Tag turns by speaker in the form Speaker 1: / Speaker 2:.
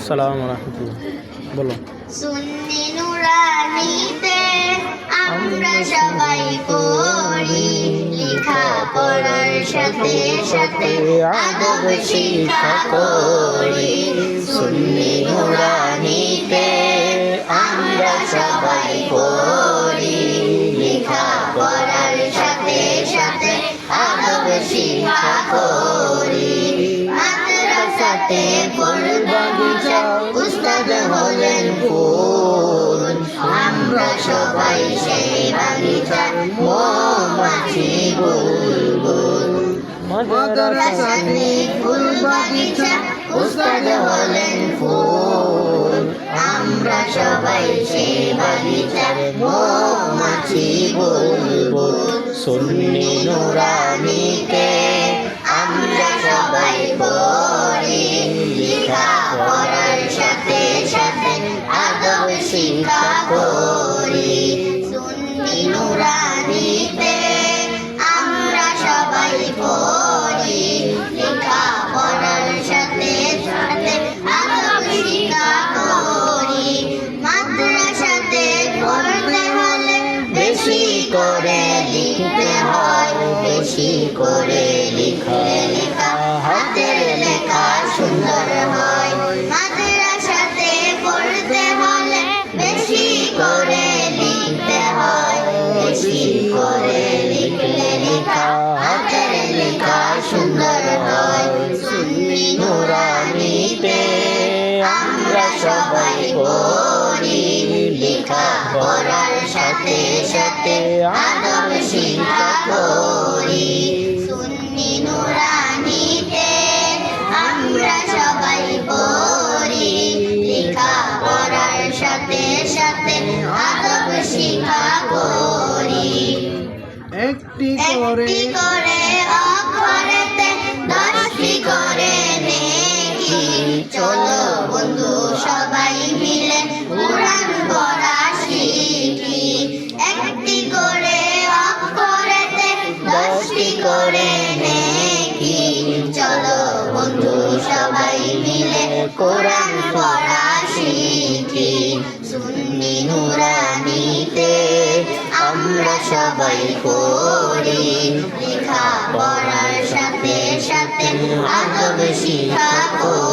Speaker 1: সালাম রাহমাতুল্লাহ। বলো।
Speaker 2: সুন্নি নুরানিতে আমরা সবাই পড়ি, লেখা পড়ার সাথে সাথে আদব শিক্ষা করি। সুন্নি নুরানিতে আমরা সবাই পড়ি, লেখা পড়ার সাথে সাথে আদব শিক্ষা করি। মাদ্রাসাতে বাগিচা উস্তাদ হলেন ফুল, আমরা সবাই সেই বাগিচার মৌমাছি বুলবুল। মাদ্রাসাতে ফুল বাগিচা উস্তাদ হলেন ফুল, আমরা সবাই সেই বাগিচার মৌমাছি বুলবুল। সুন্নি নুরানিতে আমরা সবাই পড়ি, লেখা পড়ার সাথে সাথে আদব শিক্ষা করি। সুন্নি নুরানিতে আমরা সবাই পড়ি, লেখা পড়ার সাথে সাথে আদব শিক্ষা করি। মাদ্রাসাতে পড়তে হলে বেশি করে লিখতে হয়, বেশি করে লিখলে লেখা হাতের লেখা সুন্দর হয়। মাদ্রাসাতে পড়তে হলে বেশি করে লিখতে হয়, বেশি করে লিখলে লেখা হাতের লেখা সুন্দর হয়। সুন্নি নুরানিতে আমরা সবাই পড়ি, লেখা পড়ার সাথে সাথে আদব শিক্ষা করি। সুন্নি নুরানিতে আমরা সবাই পড়ি, লেখা পড়ার সাথে সাথে আদব শিক্ষা করি।
Speaker 1: একটি
Speaker 2: করে অক্ষরেতে 10টি করে নেকি, চলো বন্ধু সবাই মিলে কুরআন পড়া শিখি। একটি করে অক্ষরেতে 10টি করে নেকি, চলো বন্ধু সবাই মিলে কুরআন পড়া শিখি। সুন্নি নুরানিতে আমরা সবাই পড়ি, লেখা পড়ার সাথে সাথে আদব শিক্ষা করি।